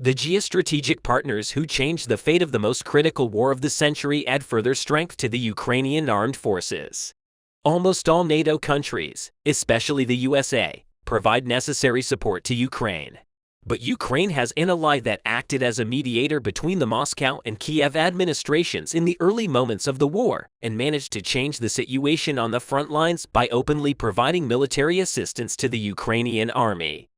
The geostrategic partners who changed the fate of the most critical war of the century add further strength to the Ukrainian armed forces. Almost all NATO countries, especially the USA, provide necessary support to Ukraine. But Ukraine has an ally that acted as a mediator between the Moscow and Kiev administrations in the early moments of the war and managed to change the situation on the front lines by openly providing military assistance to the Ukrainian army.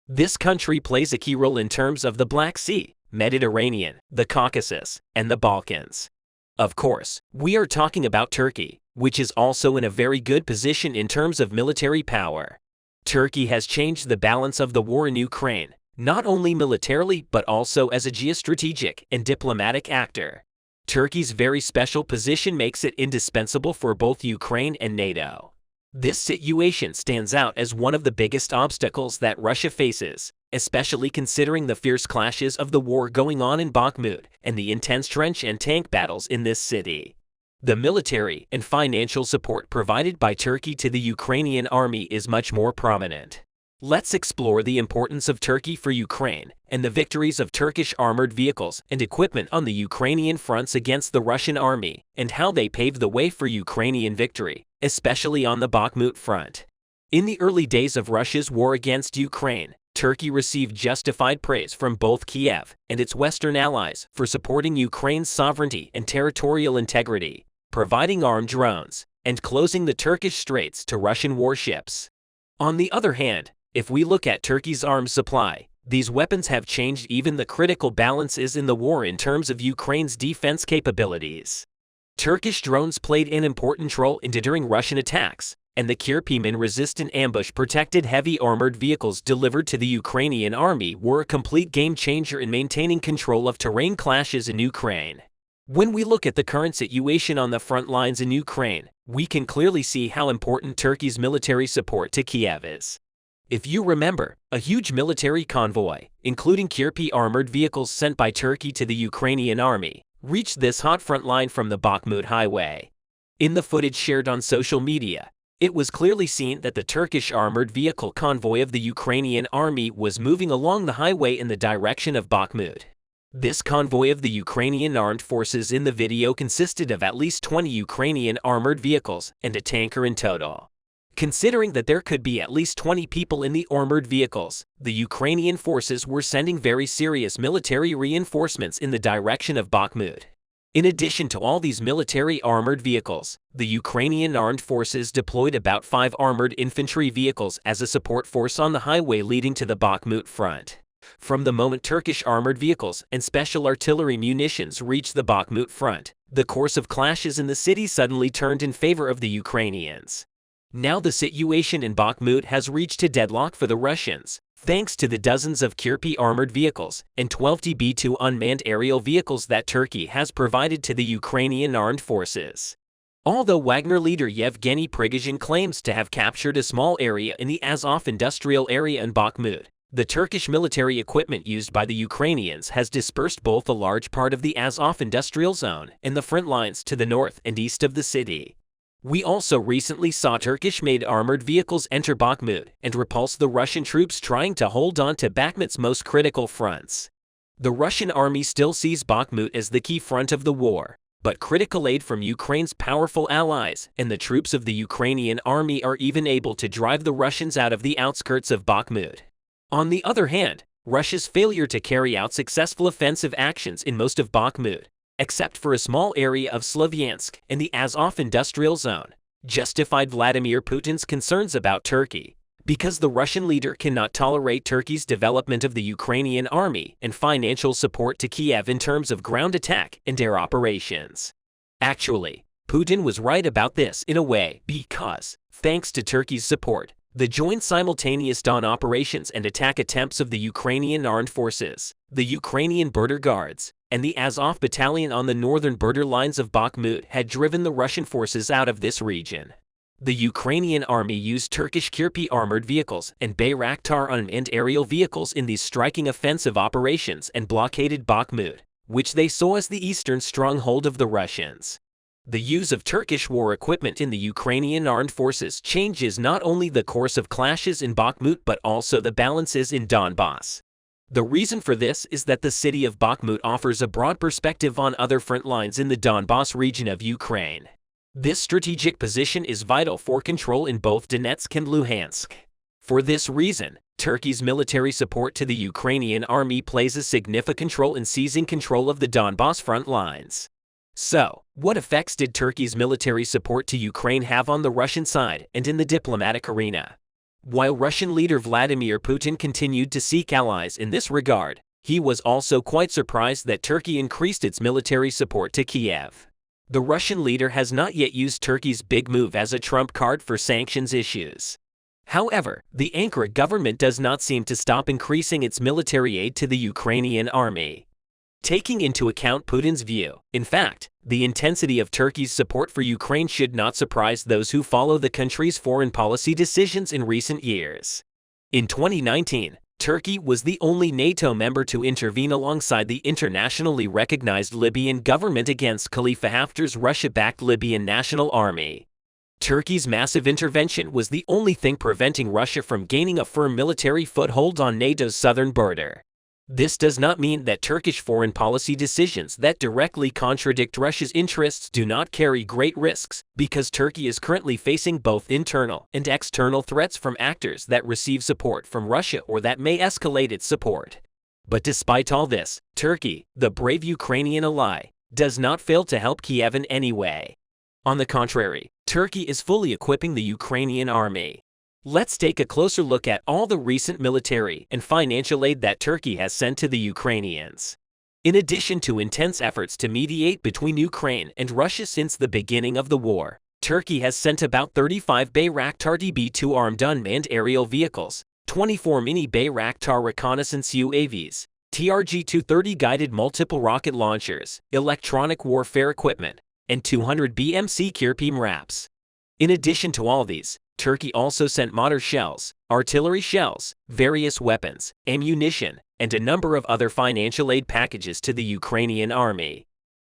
This country plays a key role in terms of the Black Sea, Mediterranean, the Caucasus, and the Balkans. Of course, we are talking about Turkey, which is also in a very good position in terms of military power. Turkey has changed the balance of the war in Ukraine, not only militarily but also as a geostrategic and diplomatic actor. Turkey's very special position makes it indispensable for both Ukraine and NATO. This situation stands out as one of the biggest obstacles that Russia faces, especially considering the fierce clashes of the war going on in Bakhmut and the intense trench and tank battles in this city. The military and financial support provided by Turkey to the Ukrainian army is much more prominent. Let's explore the importance of Turkey for Ukraine and the victories of Turkish armored vehicles and equipment on the Ukrainian fronts against the Russian army and how they paved the way for Ukrainian victory, especially on the Bakhmut front. In the early days of Russia's war against Ukraine, Turkey received justified praise from both Kiev and its Western allies for supporting Ukraine's sovereignty and territorial integrity, providing armed drones, and closing the Turkish straits to Russian warships. On the other hand, if we look at Turkey's arms supply, these weapons have changed even the critical balances in the war in terms of Ukraine's defense capabilities. Turkish drones played an important role in deterring Russian attacks, and the Kirpiman-resistant ambush-protected heavy armored vehicles delivered to the Ukrainian army were a complete game-changer in maintaining control of terrain clashes in Ukraine. When we look at the current situation on the front lines in Ukraine, we can clearly see how important Turkey's military support to Kiev is. If you remember, a huge military convoy, including Kirpi armored vehicles sent by Turkey to the Ukrainian army, reached this hot front line from the Bakhmut highway. In the footage shared on social media, it was clearly seen that the Turkish armored vehicle convoy of the Ukrainian army was moving along the highway in the direction of Bakhmut. This convoy of the Ukrainian armed forces in the video consisted of at least 20 Ukrainian armored vehicles and a tanker in total. Considering that there could be at least 20 people in the armored vehicles, the Ukrainian forces were sending very serious military reinforcements in the direction of Bakhmut. In addition to all these military armored vehicles, the Ukrainian armed forces deployed about 5 armored infantry vehicles as a support force on the highway leading to the Bakhmut front. From the moment Turkish armored vehicles and special artillery munitions reached the Bakhmut front, the course of clashes in the city suddenly turned in favor of the Ukrainians. Now the situation in Bakhmut has reached a deadlock for the Russians, thanks to the dozens of Kirpi armored vehicles and 12 TB2 unmanned aerial vehicles that Turkey has provided to the Ukrainian armed forces. Although Wagner leader Yevgeny Prigozhin claims to have captured a small area in the Azov industrial area in Bakhmut, the Turkish military equipment used by the Ukrainians has dispersed both a large part of the Azov industrial zone and the front lines to the north and east of the city. We also recently saw Turkish-made armored vehicles enter Bakhmut and repulse the Russian troops trying to hold on to Bakhmut's most critical fronts. The Russian army still sees Bakhmut as the key front of the war, but critical aid from Ukraine's powerful allies and the troops of the Ukrainian army are even able to drive the Russians out of the outskirts of Bakhmut. On the other hand, Russia's failure to carry out successful offensive actions in most of Bakhmut, except for a small area of Slavyansk and the Azov industrial zone, justified Vladimir Putin's concerns about Turkey, because the Russian leader cannot tolerate Turkey's development of the Ukrainian army and financial support to Kiev in terms of ground attack and air operations. Actually, Putin was right about this in a way because, thanks to Turkey's support, the joint simultaneous dawn operations and attack attempts of the Ukrainian armed forces, the Ukrainian border guards, and the Azov battalion on the northern border lines of Bakhmut had driven the Russian forces out of this region. The Ukrainian army used Turkish Kirpi armored vehicles and Bayraktar unmanned aerial vehicles in these striking offensive operations and blockaded Bakhmut, which they saw as the eastern stronghold of the Russians. The use of Turkish war equipment in the Ukrainian armed forces changes not only the course of clashes in Bakhmut but also the balances in Donbass. The reason for this is that the city of Bakhmut offers a broad perspective on other front lines in the Donbas region of Ukraine. This strategic position is vital for control in both Donetsk and Luhansk. For this reason, Turkey's military support to the Ukrainian army plays a significant role in seizing control of the Donbas front lines. So, what effects did Turkey's military support to Ukraine have on the Russian side and in the diplomatic arena? While Russian leader Vladimir Putin continued to seek allies in this regard, he was also quite surprised that Turkey increased its military support to Kiev. The Russian leader has not yet used Turkey's big move as a trump card for sanctions issues. However, the Ankara government does not seem to stop increasing its military aid to the Ukrainian army. Taking into account Putin's view, in fact, the intensity of Turkey's support for Ukraine should not surprise those who follow the country's foreign policy decisions in recent years. In 2019, Turkey was the only NATO member to intervene alongside the internationally recognized Libyan government against Khalifa Haftar's Russia-backed Libyan National Army. Turkey's massive intervention was the only thing preventing Russia from gaining a firm military foothold on NATO's southern border. This does not mean that Turkish foreign policy decisions that directly contradict Russia's interests do not carry great risks, because Turkey is currently facing both internal and external threats from actors that receive support from Russia or that may escalate its support. But despite all this, Turkey, the brave Ukrainian ally, does not fail to help Kiev in any way. On the contrary, Turkey is fully equipping the Ukrainian army. Let's take a closer look at all the recent military and financial aid that Turkey has sent to the Ukrainians. In addition to intense efforts to mediate between Ukraine and Russia since the beginning of the war, Turkey has sent about 35 Bayraktar TB2 armed unmanned aerial vehicles, 24 mini Bayraktar reconnaissance UAVs, TRG-230 guided multiple rocket launchers, electronic warfare equipment, and 200 BMC Kirpi wraps. In addition to all these, Turkey also sent mortar shells, artillery shells, various weapons, ammunition, and a number of other financial aid packages to the Ukrainian army.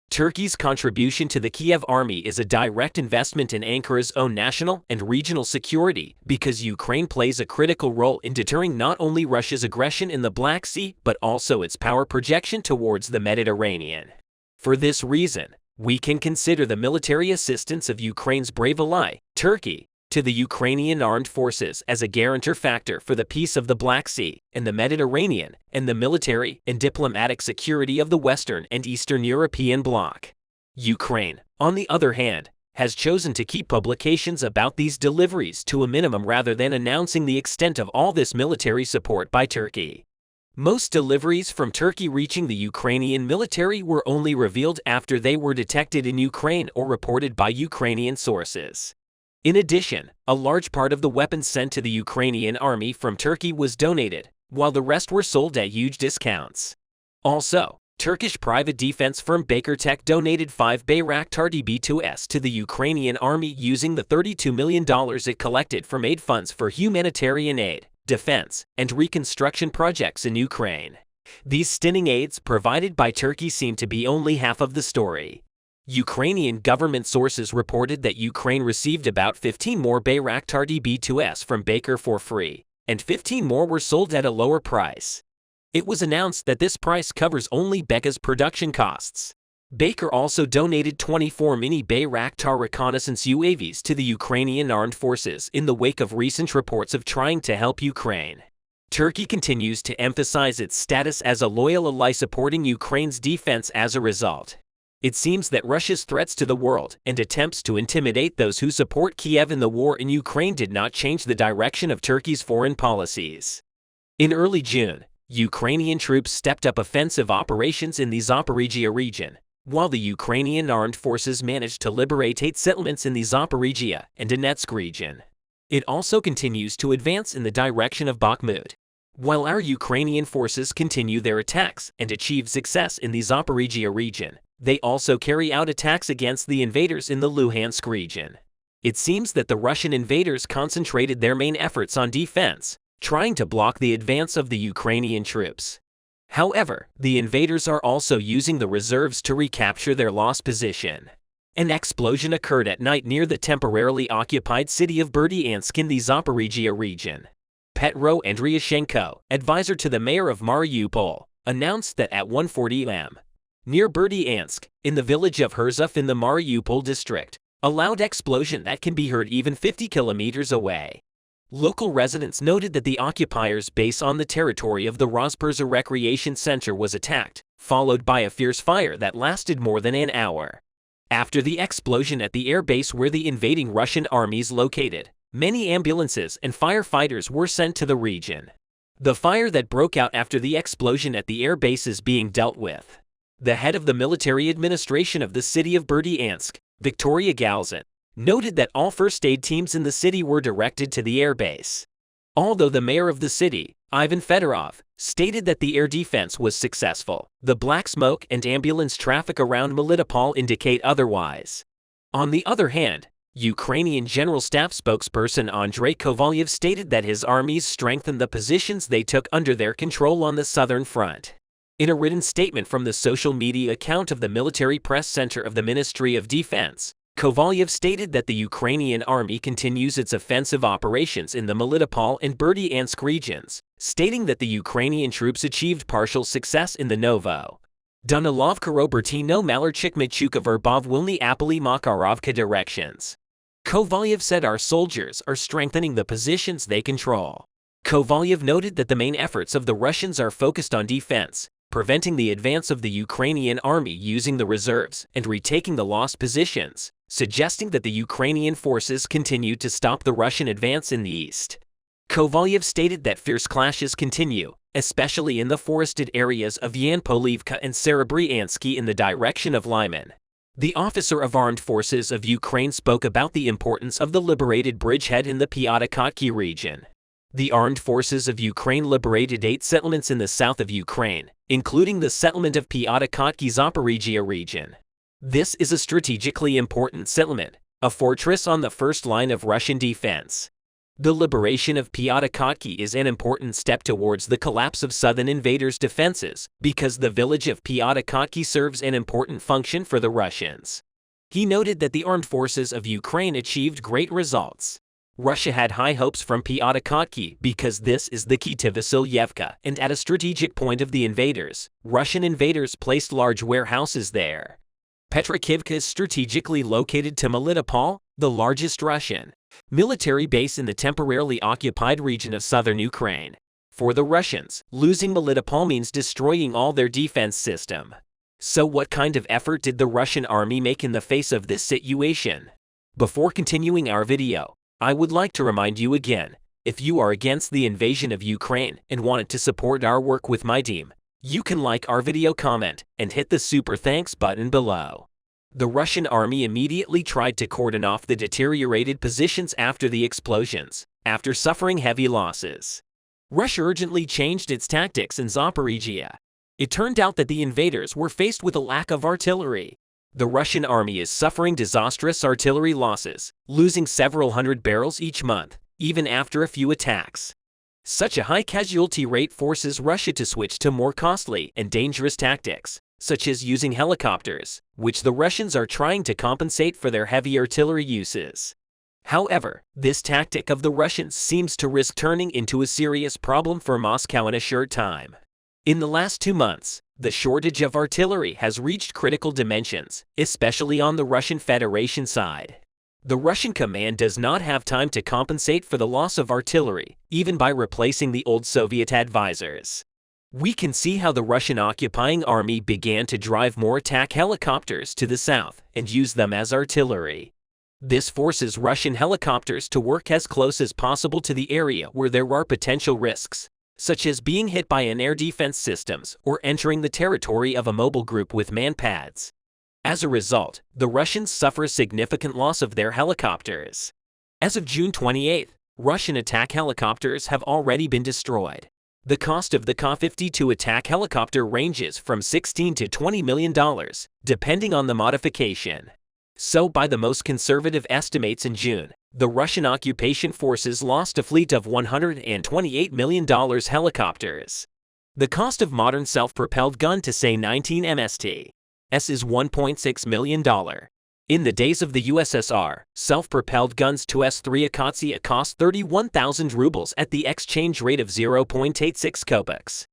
Turkey's contribution to the Kiev army is a direct investment in Ankara's own national and regional security because Ukraine plays a critical role in deterring not only Russia's aggression in the Black Sea but also its power projection towards the Mediterranean. For this reason, we can consider the military assistance of Ukraine's brave ally, Turkey, to the Ukrainian armed forces as a guarantor factor for the peace of the Black Sea and the Mediterranean and the military and diplomatic security of the Western and Eastern European bloc. Ukraine, on the other hand, has chosen to keep publications about these deliveries to a minimum rather than announcing the extent of all this military support by Turkey. Most deliveries from Turkey reaching the Ukrainian military were only revealed after they were detected in Ukraine or reported by Ukrainian sources. In addition, a large part of the weapons sent to the Ukrainian army from Turkey was donated, while the rest were sold at huge discounts. Also, Turkish private defense firm Bakertek donated 5 Bayraktar TB2s to the Ukrainian army using the $32 million it collected from aid funds for humanitarian aid, defense, and reconstruction projects in Ukraine. These stunning aids provided by Turkey seem to be only half of the story. Ukrainian government sources reported that Ukraine received about 15 more Bayraktar TB2s from Baker for free, and 15 more were sold at a lower price. It was announced that this price covers only Baker's production costs. Baker also donated 24 mini Bayraktar reconnaissance UAVs to the Ukrainian armed forces in the wake of recent reports of trying to help Ukraine. Turkey continues to emphasize its status as a loyal ally supporting Ukraine's defense as a result. It seems that Russia's threats to the world and attempts to intimidate those who support Kiev in the war in Ukraine did not change the direction of Turkey's foreign policies. In early June, Ukrainian troops stepped up offensive operations in the Zaporizhia region, while the Ukrainian armed forces managed to liberate 8 settlements in the Zaporizhia and Donetsk region. It also continues to advance in the direction of Bakhmut. While our Ukrainian forces continue their attacks and achieve success in the Zaporizhia region, they also carry out attacks against the invaders in the Luhansk region. It seems that the Russian invaders concentrated their main efforts on defense, trying to block the advance of the Ukrainian troops. However, the invaders are also using the reserves to recapture their lost position. An explosion occurred at night near the temporarily occupied city of Berdyansk in the Zaporizhia region. Petro Andriushenko, advisor to the mayor of Mariupol, announced that at 1:40 am, near Berdyansk, in the village of Herzov in the Mariupol district, a loud explosion that can be heard even 50 kilometers away. Local residents noted that the occupiers' base on the territory of the Rozperza Recreation Center was attacked, followed by a fierce fire that lasted more than an hour. After the explosion at the air base where the invading Russian army is located, many ambulances and firefighters were sent to the region. The fire that broke out after the explosion at the air base is being dealt with. The head of the military administration of the city of Berdyansk, Victoria Galzin, noted that all first aid teams in the city were directed to the airbase. Although the mayor of the city, Ivan Fedorov, stated that the air defense was successful, the black smoke and ambulance traffic around Melitopol indicate otherwise. On the other hand, Ukrainian General Staff spokesperson Andrei Kovalyev stated that his armies strengthened the positions they took under their control on the southern front. In a written statement from the social media account of the Military Press Center of the Ministry of Defense, Kovalyev stated that the Ukrainian army continues its offensive operations in the Melitopol and Berdyansk regions, stating that the Ukrainian troops achieved partial success in the Novo Danilovka Robertino Malarchik Machuka Verbov-Wilny Apoli Makarovka directions. Kovalyev said our soldiers are strengthening the positions they control. Kovalyev noted that the main efforts of the Russians are focused on defense, preventing the advance of the Ukrainian army using the reserves and retaking the lost positions, suggesting that the Ukrainian forces continue to stop the Russian advance in the east. Kovalyev stated that fierce clashes continue, especially in the forested areas of Yanpolivka and Serebryansky in the direction of Lyman. The officer of Armed Forces of Ukraine spoke about the importance of the liberated bridgehead in the Pyatakotki region. The Armed Forces of Ukraine liberated 8 settlements in the south of Ukraine, including the settlement of Pyatakotki Zaporizhia region. This is a strategically important settlement, a fortress on the first line of Russian defense. The liberation of Pyatakotki is an important step towards the collapse of southern invaders' defenses, because the village of Pyatakotki serves an important function for the Russians. He noted that the armed forces of Ukraine achieved great results. Russia had high hopes from Pyatakotki because this is the key to Vasilyevka, and at a strategic point of the invaders, Russian invaders placed large warehouses there. Petrokivka is strategically located to Melitopol, the largest Russian military base in the temporarily occupied region of southern Ukraine. For the Russians, losing Melitopol means destroying all their defense system. So what kind of effort did the Russian army make in the face of this situation? Before continuing our video, I would like to remind you again, if you are against the invasion of Ukraine and wanted to support our work with my team, you can like our video, comment, and hit the super thanks button below. The Russian army immediately tried to cordon off the deteriorated positions after the explosions, after suffering heavy losses. Russia urgently changed its tactics in Zaporizhia. It turned out that the invaders were faced with a lack of artillery. The Russian army is suffering disastrous artillery losses, losing several hundred barrels each month, even after a few attacks. Such a high casualty rate forces Russia to switch to more costly and dangerous tactics, such as using helicopters, which the Russians are trying to compensate for their heavy artillery uses. However, this tactic of the Russians seems to risk turning into a serious problem for Moscow in a short time. In the last 2 months, the shortage of artillery has reached critical dimensions, especially on the Russian Federation side. The Russian command does not have time to compensate for the loss of artillery, even by replacing the old Soviet advisors. We can see how the Russian occupying army began to drive more attack helicopters to the south and use them as artillery. This forces Russian helicopters to work as close as possible to the area where there are potential risks, such as being hit by an air defense systems or entering the territory of a mobile group with man-pads. As a result, the Russians suffer a significant loss of their helicopters. As of June 28, Russian attack helicopters have already been destroyed. The cost of the Ka-52 attack helicopter ranges from $16 to $20 million, depending on the modification. So by the most conservative estimates in June, the Russian occupation forces lost a fleet of $128 million helicopters. The cost of modern self-propelled gun to say 19 MST is $1.6 million. In the days of the USSR, self-propelled guns to S-3 Akatsiya cost 31,000 rubles at the exchange rate of 0.86 kopecks.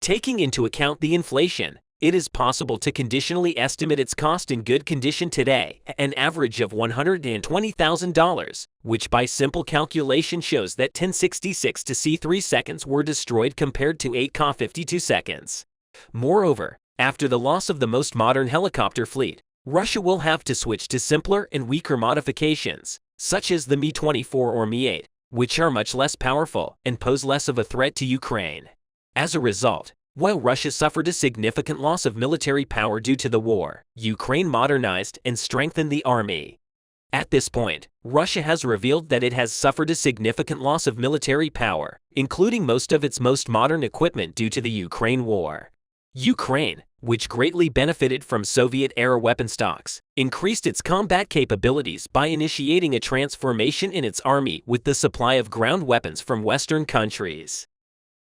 Taking into account the inflation, it is possible to conditionally estimate its cost in good condition today, an average of $120,000, which by simple calculation shows that 1066 to C3 seconds were destroyed compared to 8 Ka 52 seconds. Moreover, after the loss of the most modern helicopter fleet, Russia will have to switch to simpler and weaker modifications, such as the Mi-24 or Mi-8, which are much less powerful and pose less of a threat to Ukraine. As a result, while Russia suffered a significant loss of military power due to the war, Ukraine modernized and strengthened the army. At this point, Russia has revealed that it has suffered a significant loss of military power, including most of its most modern equipment due to the Ukraine war. Ukraine, which greatly benefited from Soviet-era weapon stocks, increased its combat capabilities by initiating a transformation in its army with the supply of ground weapons from Western countries.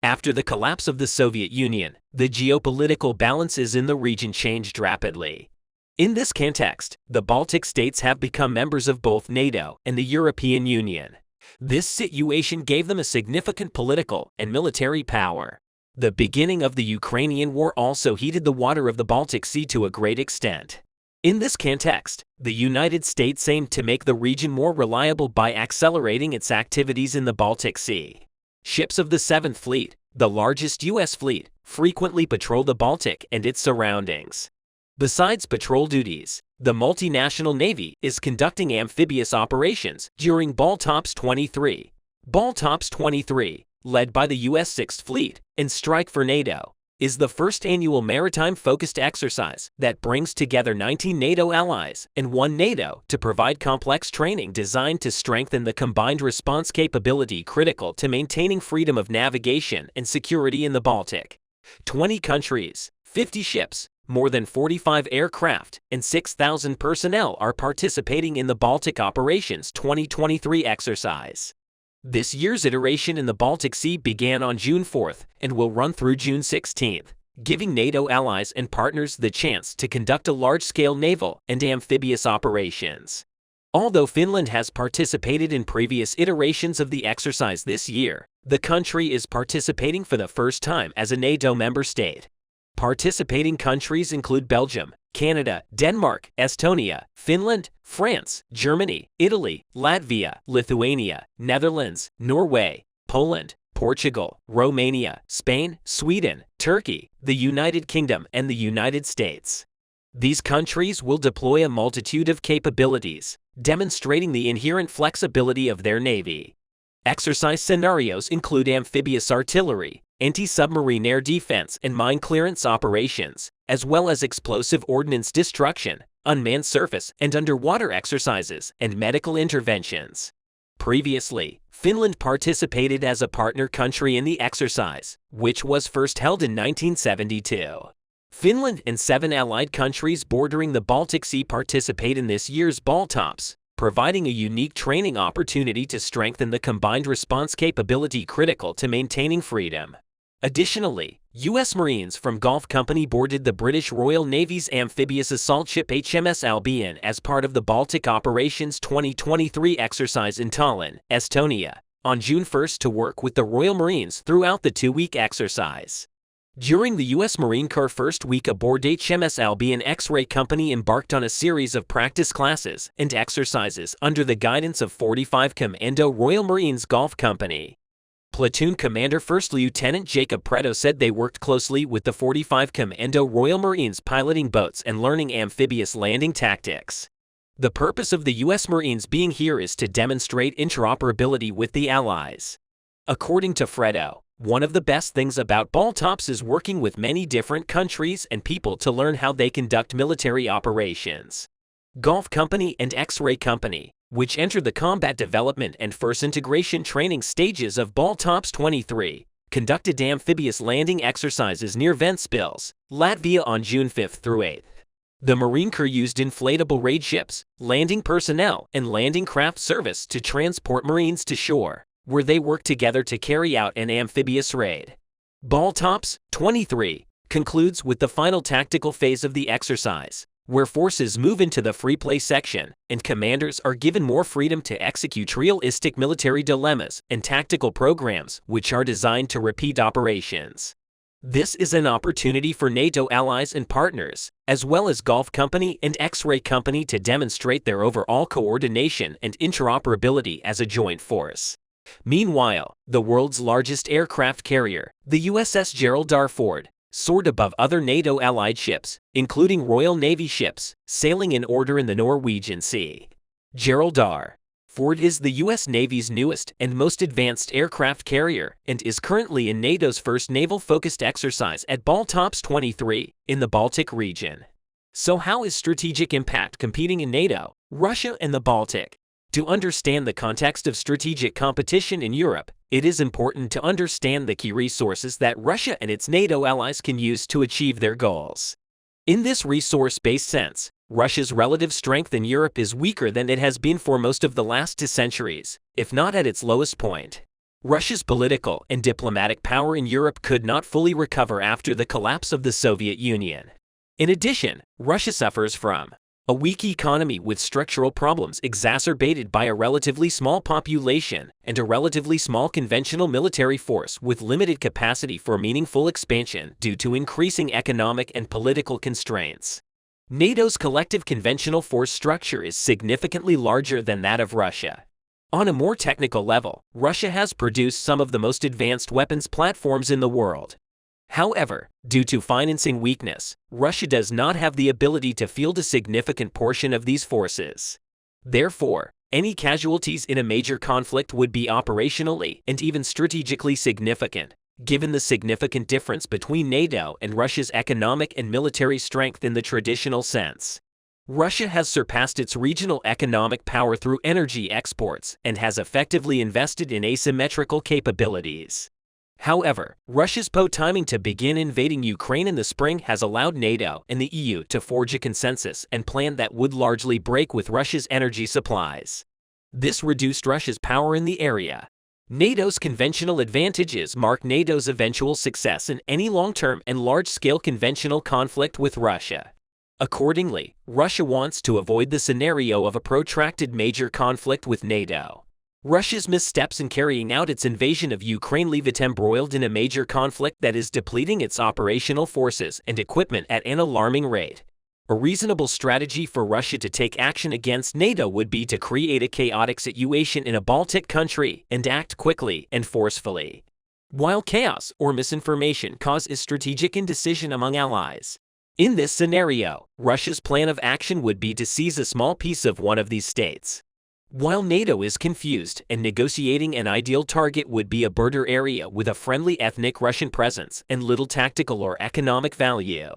After the collapse of the Soviet Union, the geopolitical balances in the region changed rapidly. In this context, the Baltic states have become members of both NATO and the European Union. This situation gave them a significant political and military power. The beginning of the Ukrainian war also heated the water of the Baltic Sea to a great extent. In this context, the United States aimed to make the region more reliable by accelerating its activities in the Baltic Sea. Ships of the 7th Fleet, the largest U.S. fleet, frequently patrol the Baltic and its surroundings. Besides patrol duties, the multinational Navy is conducting amphibious operations during Baltops 23. Baltops 23, led by the U.S. 6th Fleet, and Strike for NATO, is the first annual maritime-focused exercise that brings together 19 NATO allies and one NATO to provide complex training designed to strengthen the combined response capability critical to maintaining freedom of navigation and security in the Baltic. 20 countries, 50 ships, more than 45 aircraft, and 6,000 personnel are participating in the Baltic Operations 2023 exercise. This year's iteration in the Baltic Sea began on June 4th and will run through June 16th, giving NATO allies and partners the chance to conduct a large-scale naval and amphibious operations. Although Finland has participated in previous iterations of the exercise this year, the country is participating for the first time as a NATO member state. Participating countries include Belgium, Canada, Denmark, Estonia, Finland, France, Germany, Italy, Latvia, Lithuania, Netherlands, Norway, Poland, Portugal, Romania, Spain, Sweden, Turkey, the United Kingdom, and the United States. These countries will deploy a multitude of capabilities, demonstrating the inherent flexibility of their navy. Exercise scenarios include amphibious artillery, anti-submarine air defense and mine clearance operations, as well as explosive ordnance destruction, unmanned surface and underwater exercises, and medical interventions. Previously, Finland participated as a partner country in the exercise, which was first held in 1972. Finland and 7 allied countries bordering the Baltic Sea participate in this year's Baltops, providing a unique training opportunity to strengthen the combined response capability critical to maintaining freedom. Additionally, U.S. Marines from Gulf Company boarded the British Royal Navy's amphibious assault ship HMS Albion as part of the Baltic Operations 2023 exercise in Tallinn, Estonia, on June 1st to work with the Royal Marines throughout the 2-week exercise. During the U.S. Marine Corps' first week aboard HMS Albion, X-Ray Company embarked on a series of practice classes and exercises under the guidance of 45 Commando Royal Marines Gulf Company. Platoon Commander First Lieutenant Jacob Preto said they worked closely with the 45 Commando Royal Marines piloting boats and learning amphibious landing tactics. The purpose of the U.S. Marines being here is to demonstrate interoperability with the Allies. According to Fredo, one of the best things about Baltops is working with many different countries and people to learn how they conduct military operations. Gulf Company and X-Ray Company, which entered the combat development and first integration training stages of Baltops 23, conducted amphibious landing exercises near Ventspils, Latvia on June 5th through 8th. The Marine Corps used inflatable raid ships, landing personnel, and landing craft service to transport Marines to shore, where they work together to carry out an amphibious raid. Baltops 23 concludes with the final tactical phase of the exercise, where forces move into the free play section and commanders are given more freedom to execute realistic military dilemmas and tactical programs which are designed to repeat operations. This is an opportunity for NATO allies and partners, as well as Gulf Company and X-Ray Company, to demonstrate their overall coordination and interoperability as a joint force. Meanwhile, the world's largest aircraft carrier, the USS Gerald R. Ford, soared above other NATO allied ships, including Royal Navy ships, sailing in order in the Norwegian Sea. Gerald R. Ford is the U.S. Navy's newest and most advanced aircraft carrier and is currently in NATO's first naval-focused exercise at Baltops 23 in the Baltic region. So how is strategic impact competing in NATO, Russia, and the Baltic? To understand the context of strategic competition in Europe, it is important to understand the key resources that Russia and its NATO allies can use to achieve their goals. In this resource-based sense, Russia's relative strength in Europe is weaker than it has been for most of the last 2 centuries, if not at its lowest point. Russia's political and diplomatic power in Europe could not fully recover after the collapse of the Soviet Union. In addition, Russia suffers from a weak economy with structural problems exacerbated by a relatively small population and a relatively small conventional military force with limited capacity for meaningful expansion due to increasing economic and political constraints. NATO's collective conventional force structure is significantly larger than that of Russia. On a more technical level, Russia has produced some of the most advanced weapons platforms in the world. However, due to financing weakness, Russia does not have the ability to field a significant portion of these forces. Therefore, any casualties in a major conflict would be operationally and even strategically significant, given the significant difference between NATO and Russia's economic and military strength in the traditional sense. Russia has surpassed its regional economic power through energy exports and has effectively invested in asymmetrical capabilities. However, Russia's timing to begin invading Ukraine in the spring has allowed NATO and the EU to forge a consensus and plan that would largely break with Russia's energy supplies. This reduced Russia's power in the area. NATO's conventional advantages mark NATO's eventual success in any long-term and large-scale conventional conflict with Russia. Accordingly, Russia wants to avoid the scenario of a protracted major conflict with NATO. Russia's missteps in carrying out its invasion of Ukraine leave it embroiled in a major conflict that is depleting its operational forces and equipment at an alarming rate. A reasonable strategy for Russia to take action against NATO would be to create a chaotic situation in a Baltic country and act quickly and forcefully, while chaos or misinformation causes strategic indecision among allies. In this scenario, Russia's plan of action would be to seize a small piece of one of these states. While NATO is confused and negotiating, an ideal target would be a border area with a friendly ethnic Russian presence and little tactical or economic value.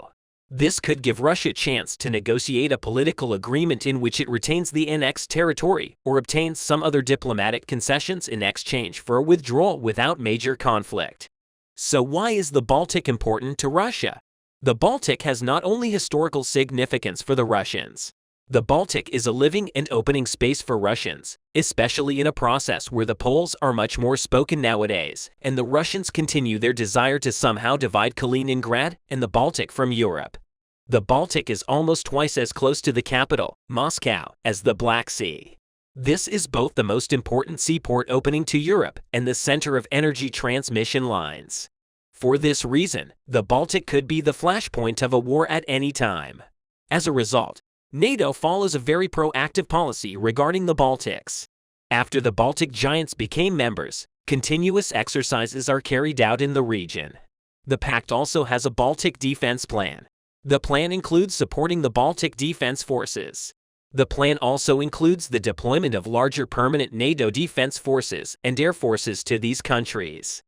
This could give Russia a chance to negotiate a political agreement in which it retains the annexed territory or obtains some other diplomatic concessions in exchange for a withdrawal without major conflict. So why is the Baltic important to Russia? The Baltic has not only historical significance for the Russians. The Baltic is a living and opening space for Russians, especially in a process where the Poles are much more spoken nowadays, and the Russians continue their desire to somehow divide Kaliningrad and the Baltic from Europe. The Baltic is almost twice as close to the capital, Moscow, as the Black Sea. This is both the most important seaport opening to Europe and the center of energy transmission lines. For this reason, the Baltic could be the flashpoint of a war at any time. As a result, NATO follows a very proactive policy regarding the Baltics. After the Baltic giants became members, continuous exercises are carried out in the region. The pact also has a Baltic defense plan. The plan includes supporting the Baltic defense forces. The plan also includes the deployment of larger permanent NATO defense forces and air forces to these countries.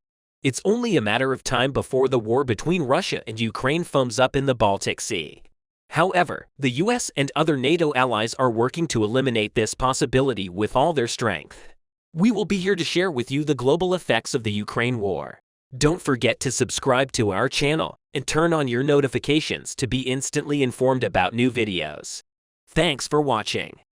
It's only a matter of time before the war between Russia and Ukraine foams up in the Baltic Sea. However, the US and other NATO allies are working to eliminate this possibility with all their strength. We will be here to share with you the global effects of the Ukraine war. Don't forget to subscribe to our channel and turn on your notifications to be instantly informed about new videos. Thanks for watching.